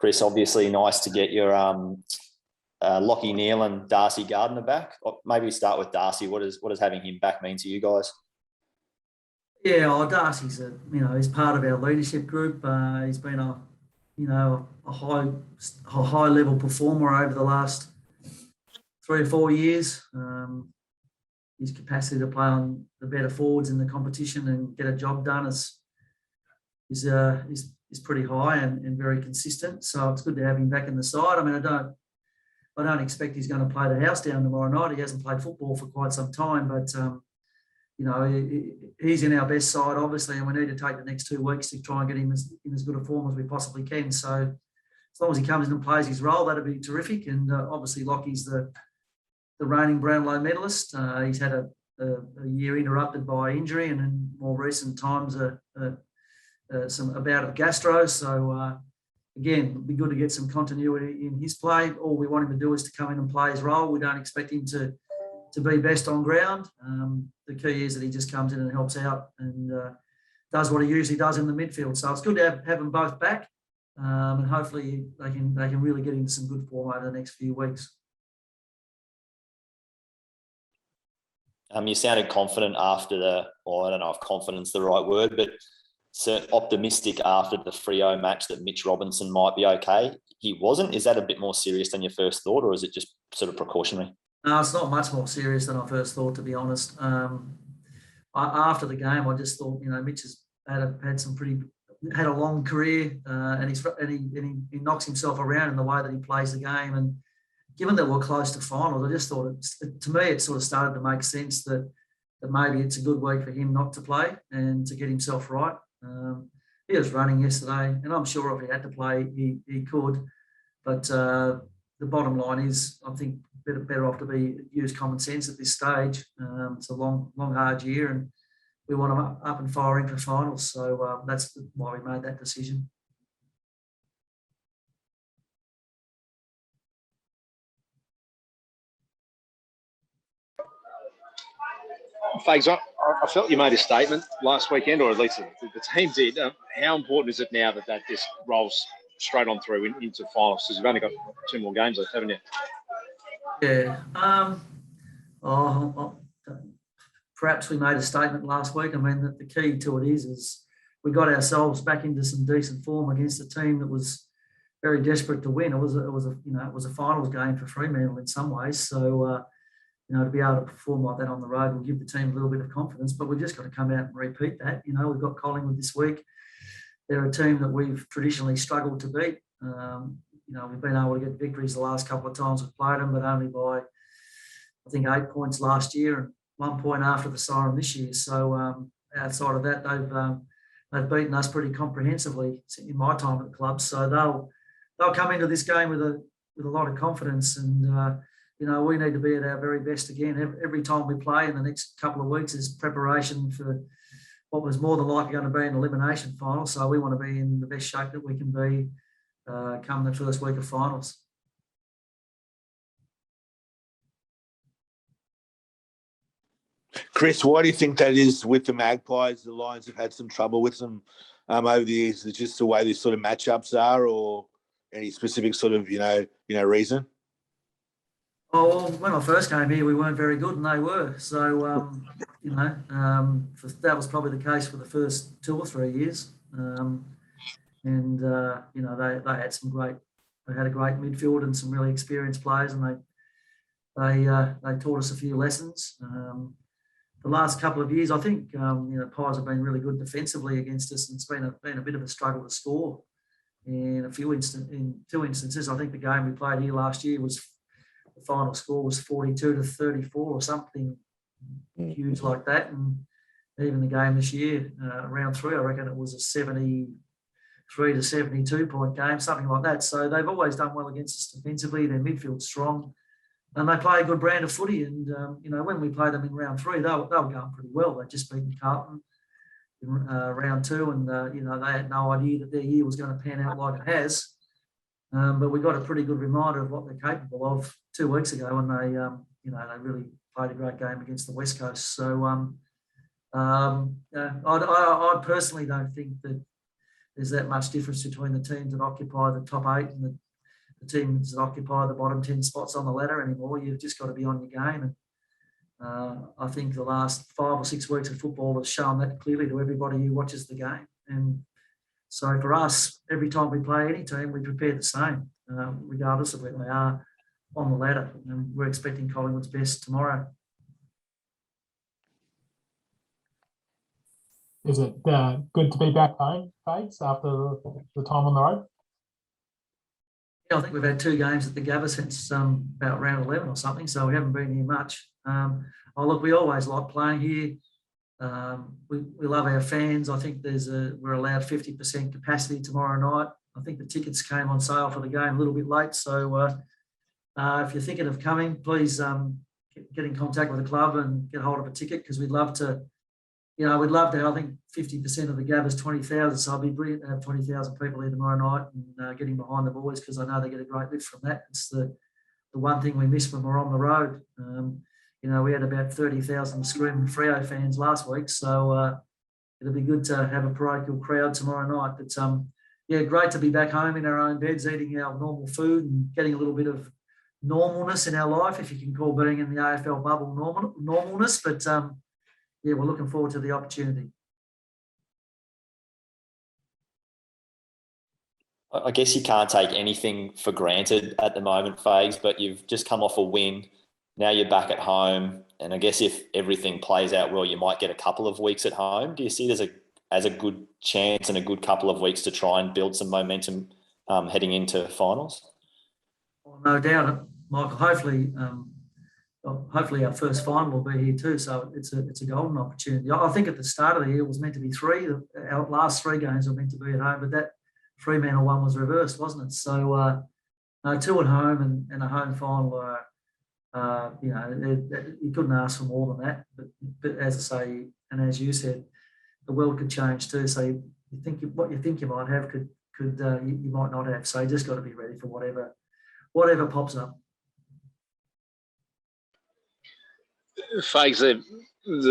Chris, obviously nice to get your Lockie Neal and Darcy Gardner back. Maybe start with Darcy. What does having him back mean to you guys? Yeah, Darcy's he's part of our leadership group. He's been a high level performer over the last 3 or 4 years. His capacity to play on the better forwards in the competition and get a job done is pretty high and very consistent. So it's good to have him back in the side. I mean, I don't expect he's going to play the house down tomorrow night. He hasn't played football for quite some time, but he's in our best side, obviously, and we need to take the next 2 weeks to try and get him in as good a form as we possibly can. So as long as he comes in and plays his role, that'd be terrific. And obviously, Lockie's the reigning Brownlow medalist. He's had a year interrupted by injury, and in more recent times, a bout of gastro. So again, it'd be good to get some continuity in his play. All we want him to do is to come in and play his role. We don't expect him to be best on ground. The key is that he just comes in and helps out and does what he usually does in the midfield. So it's good to have them both back, and hopefully they can really get into some good form over the next few weeks. You sounded confident after I don't know if confidence is the right word, but optimistic after the Freo match that Mitch Robinson might be okay. He wasn't. Is that a bit more serious than your first thought, or is it just sort of precautionary? No, it's not much more serious than I first thought, to be honest. After the game, I just thought, Mitch has had a long career, and he knocks himself around in the way that he plays the game. And given that we're close to finals, I just thought, to me, it sort of started to make sense that maybe it's a good week for him not to play and to get himself right. He was running yesterday, and I'm sure if he had to play, he could. But the bottom line is, I think better off to use common sense at this stage. It's a long, hard year, and we want him up and firing for finals. So that's why we made that decision. Fags, I felt you made a statement last weekend, or at least the team did. How important is it now that just rolls straight on through into finals? Because you've only got 2 more games left, haven't you? Yeah. Perhaps we made a statement last week. I mean, the key to it is we got ourselves back into some decent form against a team that was very desperate to win. It was a finals game for Fremantle in some ways. So to be able to perform like that on the road will give the team a little bit of confidence. But we've just got to come out and repeat that. We've got Collingwood this week. They're a team that we've traditionally struggled to beat. We've been able to get victories the last couple of times we've played them, but only by, I think, 8 points last year and 1 point after the siren this year. So outside of that, they've beaten us pretty comprehensively in my time at the club. So they'll come into this game with a lot of confidence, and we need to be at our very best again. Every time we play in the next couple of weeks is preparation for what was more than likely going to be an elimination final. So we want to be in the best shape that we can be come the first week of finals. Chris, why do you think that is with the Magpies? The Lions have had some trouble with them over the years. Is it just the way these sort of matchups are, or any specific sort of reason? Oh, well, when I first came here, we weren't very good, and they were. So that was probably the case for the first 2 or 3 years. They had some great. They had a great midfield and some really experienced players, and they taught us a few lessons. The last couple of years, I think Pies have been really good defensively against us, and it's been a bit of a struggle to score. In 2 instances, I think the game we played here last year was the final score was 42-34 or something huge like that, and even the game this year, round 3, I reckon it was a 73 to 72 point game, something like that. So they've always done well against us defensively. Their midfield's strong, and they play a good brand of footy. And when we played them in round 3, they were going pretty well. They'd just beaten Carlton in round 2, and they had no idea that their year was going to pan out like it has. But we got a pretty good reminder of what they're capable of 2 weeks ago, when they really played a great game against the West Coast. So I personally don't think that there's that much difference between the teams that occupy the top 8 and the teams that occupy the bottom 10 spots on the ladder anymore. You've just got to be on your game. And I think the last 5 or 6 weeks of football has shown that clearly to everybody who watches the game. And so for us, every time we play any team, we prepare the same, regardless of where they are on the ladder. And we're expecting Collingwood's best tomorrow. Is it good to be back home, Fags, after the time on the road? Yeah, I think we've had 2 games at the Gabba since about round 11 or something, so we haven't been here much. Look, we always like playing here. We love our fans. I think we're allowed 50% capacity tomorrow night. I think the tickets came on sale for the game a little bit late, so if you're thinking of coming, please get in contact with the club and get hold of a ticket, because we'd love to. We'd love to. I think 50% of the Gabba is 20,000, so it'd be brilliant to have 20,000 people here tomorrow night and getting behind the boys, because I know they get a great lift from that. It's the one thing we miss when we're on the road. We had about 30,000 screaming Freo fans last week, so it'll be good to have a parochial crowd tomorrow night. But great to be back home in our own beds, eating our normal food and getting a little bit of normalness in our life, if you can call being in the AFL bubble normalness. But we're looking forward to the opportunity. I guess you can't take anything for granted at the moment, Fags, but you've just come off a win. Now you're back at home. And I guess if everything plays out well, you might get a couple of weeks at home. Do you see there's a good chance and a good couple of weeks to try and build some momentum heading into finals? Well, no doubt, Michael. Hopefully our first final will be here too, so it's a golden opportunity. I think at the start of the year it was meant to be 3. Our last 3 games were meant to be at home, but that Fremantle one was reversed, wasn't it? So 2 at home and a home final. You couldn't ask for more than that. But as I say, and as you said, the world could change too. So you think what you think you might have could you might not have. So you just got to be ready for whatever pops up. Fags, it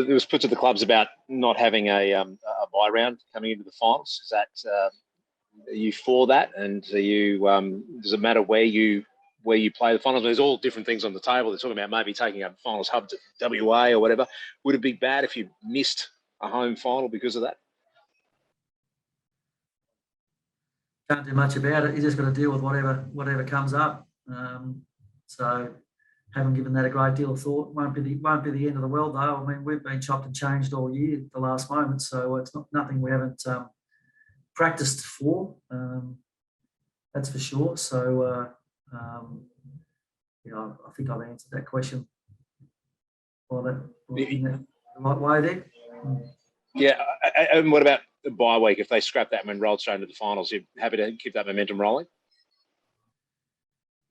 was put to the clubs about not having a bye round coming into the finals. Is that are you for that? And are you does it matter where you play the finals? There's all different things on the table. They're talking about maybe taking a finals hub to WA or whatever. Would it be bad if you missed a home final because of that? Can't do much about it. You just got to deal with whatever comes up. So haven't given that a great deal of thought. Won't be the end of the world though. I mean, we've been chopped and changed all year at the last moment, so it's nothing we haven't practiced for. That's for sure. So I think I've answered that question in the right way there. Yeah, and what about the bye week? If they scrap that and rolled straight into the finals, you're happy to keep that momentum rolling?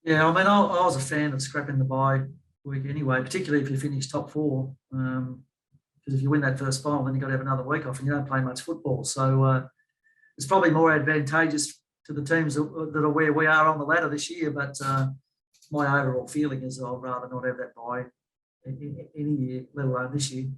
Yeah, I mean, I was a fan of scrapping the bye week anyway, particularly if you finish top 4. Because if you win that first final, then you've got to have another week off and you don't play much football. So it's probably more advantageous to the teams that are where we are on the ladder this year. But my overall feeling is I'd rather not have that bye any year, let alone this year.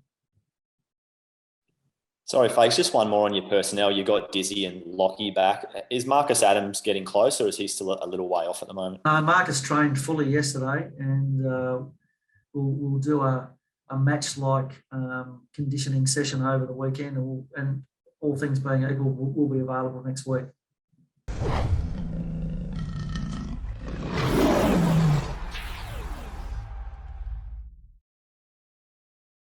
Sorry, Fakes, just one more on your personnel. You got Dizzy and Lockie back. Is Marcus Adams getting close, or is he still a little way off at the moment? Marcus trained fully yesterday, and we'll do a match-like conditioning session over the weekend, and all things being equal, will be available next week.